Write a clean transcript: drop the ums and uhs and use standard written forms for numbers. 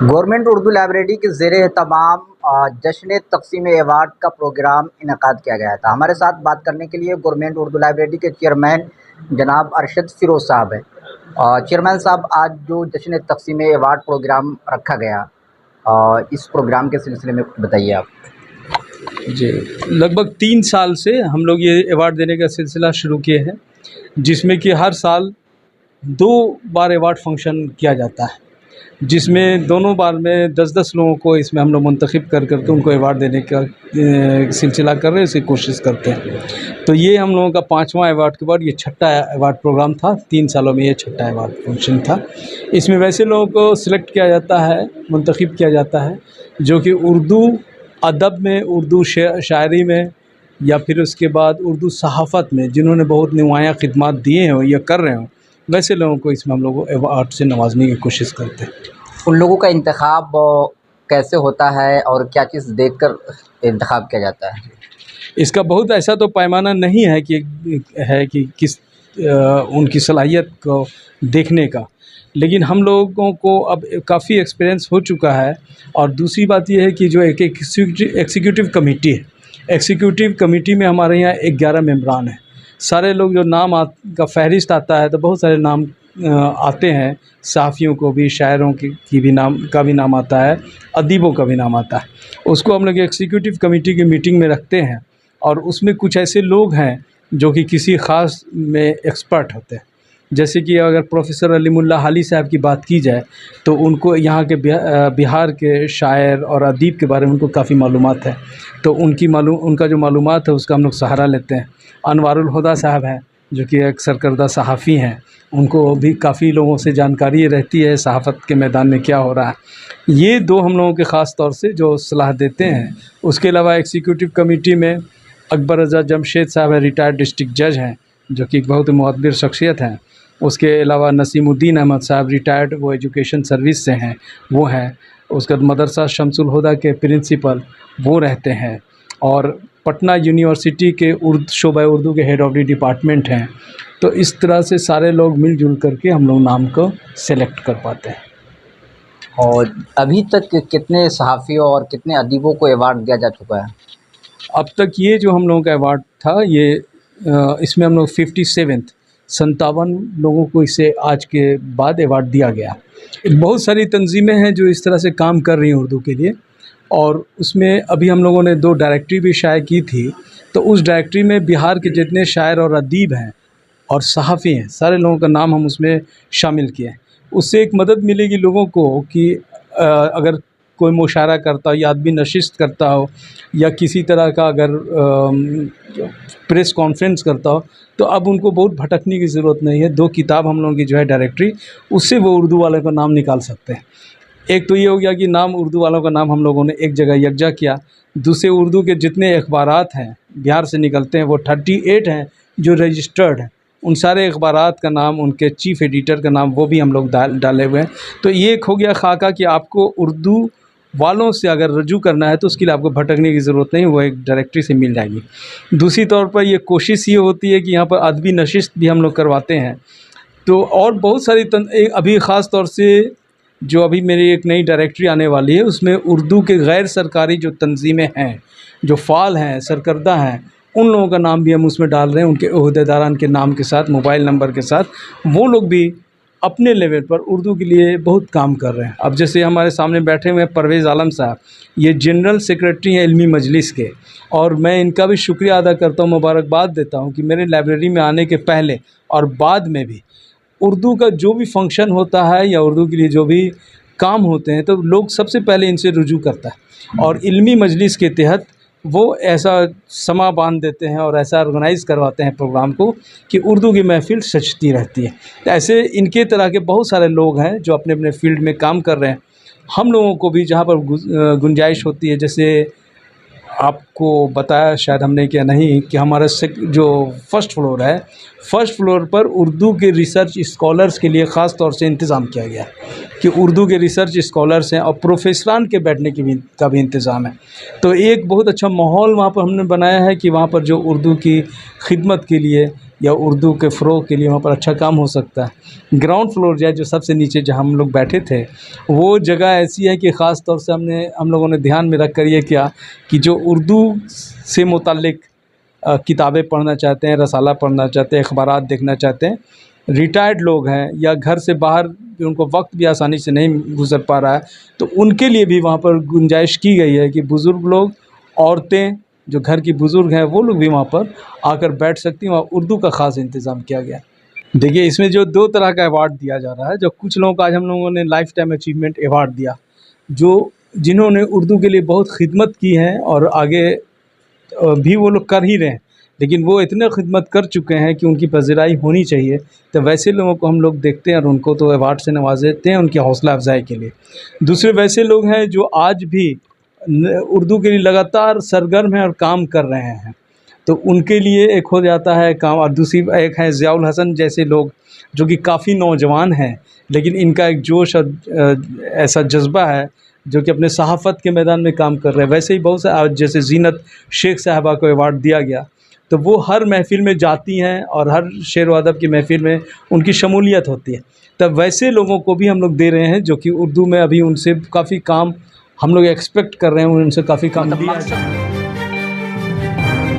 Government Urdu library के ज़ेरे तमाम जश्न तक़सीम अवार्ड का प्रोग्राम इनक़ाद किया गया था। हमारे साथ बात करने के लिए गवर्नमेंट उर्दू लाइब्रेरी के चेयरमैन जनाब अरशद फ़िरोज़ साहब हैं। चेयरमैन साहब, आज जो जश्न तक़सीम अवार्ड प्रोग्राम रखा गया, इस प्रोग्राम के सिलसिले में कुछ बताइए आप। जी, लगभग 3 साल से हम लोग ये अवार्ड देने का सिलसिला शुरू किए हैं, जिसमें कि हर साल 2 बार अवार्ड फंक्शन किया जाता है, जिसमें दोनों बार में 10-10 लोगों को इसमें हम लोग मुंतखब कर के उनको अवार्ड देने का सिलसिला कर रहे हैं, इसकी कोशिश करते हैं। तो ये हम लोगों का 5वां अवार्ड के बाद ये छठा अवार्ड प्रोग्राम था। 3 सालों में ये छठा अवार्ड फंक्शन था। इसमें वैसे लोगों को सिलेक्ट किया जाता है, मुंतखब किया जाता है जो कि उर्दू अदब में, उर्दू शायरी में या फिर उसके बाद उर्दू सहाफ़त में जिन्होंने बहुत नुमायाँ खिदमात दिए हों या कर रहे हों, वैसे लोगों को इसमें हम लोग अवार्ड से नवाजने की कोशिश करते हैं। उन लोगों का इंतखाब कैसे होता है और क्या चीज़ देखकर इंतखाब किया जाता है? इसका बहुत ऐसा तो पैमाना नहीं है कि किस उनकी सलाहियत को देखने का, लेकिन हम लोगों को अब काफ़ी एक्सपीरियंस हो चुका है। और दूसरी बात ये है कि जो एक एग्जीक्यूटिव कमेटी है, एग्जीक्यूटिव कमेटी में हमारे यहाँ 11 मेंबरान हैं। सारे लोग जो नाम का फ़हरिस्त आता है तो बहुत सारे नाम आते हैं, सहाफ़ियों को भी, शायरों की भी नाम आता है, अदीबों का भी नाम आता है। उसको हम लोग एग्जीक्यूटिव कमेटी की मीटिंग में रखते हैं और उसमें कुछ ऐसे लोग हैं जो कि किसी ख़ास में एक्सपर्ट होते हैं। जैसे कि अगर प्रोफ़ेसर अलीमुल्लाह हाली साहब की बात की जाए तो उनको यहाँ के बिहार के शायर और अदीब के बारे में उनको काफ़ी मालूमात है, तो उनका जो मालूमात है उसका हम लोग सहारा लेते हैं। अनवारुल हुदा साहब हैं जो कि एक सरकर्दा सहाफ़ी हैं, उनको भी काफ़ी लोगों से जानकारी रहती है सहाफ़त के मैदान में क्या हो रहा है। ये 2 हम लोगों के ख़ास तौर से जो सलाह देते हैं। उसके अलावा एग्जीक्यूटिव कमेटी में अकबर रज़ा जमशेद साहब हैं, रिटायर्ड डिस्ट्रिक्ट जज हैं, जो कि एक बहुत ही मुअद्दिर शख्सियत हैं। उसके अलावा नसीमुद्दीन अहमद साहब रिटायर्ड, वो एजुकेशन सर्विस से हैं, वो हैं। उसके बाद मदरसा शमसुल हुदा के प्रिंसिपल वो रहते हैं और पटना यूनिवर्सिटी के शोबा उर्दू के हेड ऑफ़ द डिपार्टमेंट हैं। तो इस तरह से सारे लोग मिलजुल करके हम लोग नाम को सेलेक्ट कर पाते हैं। और अभी तक कितने सहाफ़ियों और कितने अदीबों को अवार्ड दिया जा चुका है? अब तक ये जो हम लोगों का अवार्ड था, ये इसमें हम लोग 57 लोगों को इसे आज के बाद अवार्ड दिया गया। बहुत सारी तंजीमें हैं जो इस तरह से काम कर रही हैं उर्दू के लिए, और उसमें अभी हम लोगों ने 2 डायरेक्टरी भी शाये की थी। तो उस डायरेक्टरी में बिहार के जितने शायर और अदीब हैं और सहाफ़ी हैं, सारे लोगों का नाम हम उसमें शामिल किए हैं। उससे एक मदद मिलेगी लोगों को कि अगर कोई मुशायरा करता हो या अदबी नशिस्त करता हो या किसी तरह का अगर प्रेस कॉन्फ्रेंस करता हो, तो अब उनको बहुत भटकने की ज़रूरत नहीं है। 2 किताब हम लोगों की जो है डायरेक्टरी, उससे वो उर्दू वाले का नाम निकाल सकते हैं। एक तो ये हो गया कि नाम उर्दू वालों का नाम हम लोगों ने एक जगह यकजा किया। दूसरे, उर्दू के जितने अखबारात हैं बिहार से निकलते हैं, वो 38 हैं जो रजिस्टर्ड हैं। उन सारे अखबारात का नाम, उनके चीफ़ एडिटर का नाम, वो भी हम लोग डाले हुए हैं। तो ये एक हो गया खाका कि आपको उर्दू वालों से अगर रजू करना है तो उसके लिए आपको भटकने की ज़रूरत नहीं, वो एक डायरेक्टरी से मिल जाएगी। दूसरी तौर पर ये कोशिश ये होती है कि यहाँ पर अदबी नशिस्त भी हम लोग करवाते हैं। तो और बहुत सारी अभी ख़ास तौर से जो अभी मेरी एक नई डायरेक्टरी आने वाली है, उसमें उर्दू के गैर सरकारी जो तंजीमें हैं, जो फ़ाल हैं, सरकर्दा हैं, उन लोगों का नाम भी हम उसमें डाल रहे हैं, उनके ओहदेदारान के नाम के साथ, मोबाइल नंबर के साथ। वो लोग भी अपने लेवल पर उर्दू के लिए बहुत काम कर रहे हैं। अब जैसे हमारे सामने बैठे हुए हैं परवेज़ आलम साहब, ये जनरल सेक्रेटरी हैं इल्मी मजलिस के, और मैं इनका भी शुक्रिया अदा करता हूँ, मुबारकबाद देता हूँ कि मेरे लाइब्रेरी में आने के पहले और बाद में भी उर्दू का जो भी फंक्शन होता है या उर्दू के लिए जो भी काम होते हैं, तो लोग सबसे पहले इनसे रुजू करता है। और इल्मी मजलिस के तहत वो ऐसा समा बांध देते हैं और ऐसा ऑर्गेनाइज़ करवाते हैं प्रोग्राम को कि उर्दू की महफ़िल सजती रहती है। तो ऐसे इनके तरह के बहुत सारे लोग हैं जो अपने अपने फ़ील्ड में काम कर रहे हैं। हम लोगों को भी जहाँ पर गुंजाइश होती है, जैसे आपको बताया शायद हमने क्या नहीं कि हमारा जो फर्स्ट फ्लोर है, फर्स्ट फ्लोर पर उर्दू के रिसर्च स्कॉलर्स के लिए ख़ास तौर से इंतज़ाम किया गया है कि उर्दू के रिसर्च स्कॉलर्स हैं और प्रोफेसरान के बैठने का भी इंतज़ाम है। तो एक बहुत अच्छा माहौल वहाँ पर हमने बनाया है कि वहाँ पर जो उर्दू की खिदमत के लिए या उर्दू के फ़रोग़ के लिए वहाँ पर अच्छा काम हो सकता है। ग्राउंड फ्लोर जो सबसे नीचे जहाँ हम लोग बैठे थे, वो जगह ऐसी है कि ख़ास तौर से हम लोगों ने ध्यान में रख कर ये किया कि जो उर्दू से मुताल्लिक़ किताबें पढ़ना चाहते हैं, रसाला पढ़ना चाहते हैं, अखबारात देखना चाहते हैं, रिटायर्ड लोग हैं या घर से बाहर उनको वक्त भी आसानी से नहीं गुजर पा रहा है, तो उनके लिए भी वहाँ पर गुंजाइश की गई है कि बुज़ुर्ग लोग, औरतें, जो घर की बुज़ुर्ग हैं, वो लोग भी वहाँ पर आकर बैठ सकती हैं। वहाँ उर्दू का ख़ास इंतज़ाम किया गया है। देखिए, इसमें जो 2 तरह का अवार्ड दिया जा रहा है, जो कुछ लोगों को आज हम लोगों ने लाइफ़ टाइम अचीवमेंट अवार्ड दिया, जिन्होंने उर्दू के लिए बहुत खिदमत की है और आगे भी वो लोग कर ही रहे हैं, लेकिन वो इतने खिदमत कर चुके हैं कि उनकी पज़िराई होनी चाहिए। तो वैसे लोगों को हम लोग देखते हैं और उनको तो अवार्ड से नवाज़ते हैं उनकी हौसला अफ़ज़ाई के लिए। दूसरे वैसे लोग हैं जो आज भी उर्दू के लिए लगातार सरगर्म हैं और काम कर रहे हैं, तो उनके लिए एक हो जाता है काम। और दूसरी एक है ज़ियाउल हसन जैसे लोग, जो कि काफ़ी नौजवान हैं, लेकिन इनका एक जोश और ऐसा जज्बा है जो कि अपने सहाफ़त के मैदान में काम कर रहे हैं। वैसे ही बहुत से जैसे ज़ीनत शेख साहिबा को अवार्ड दिया गया, तो वो हर महफ़िल में जाती हैं और हर शेर व अदब की महफ़िल में उनकी शमूलियत होती है। तब वैसे लोगों को भी हम लोग दे रहे हैं जो कि उर्दू में अभी उनसे काफ़ी काम हम लोग एक्सपेक्ट कर रहे हैं, उनसे काफ़ी काम लिया जाए।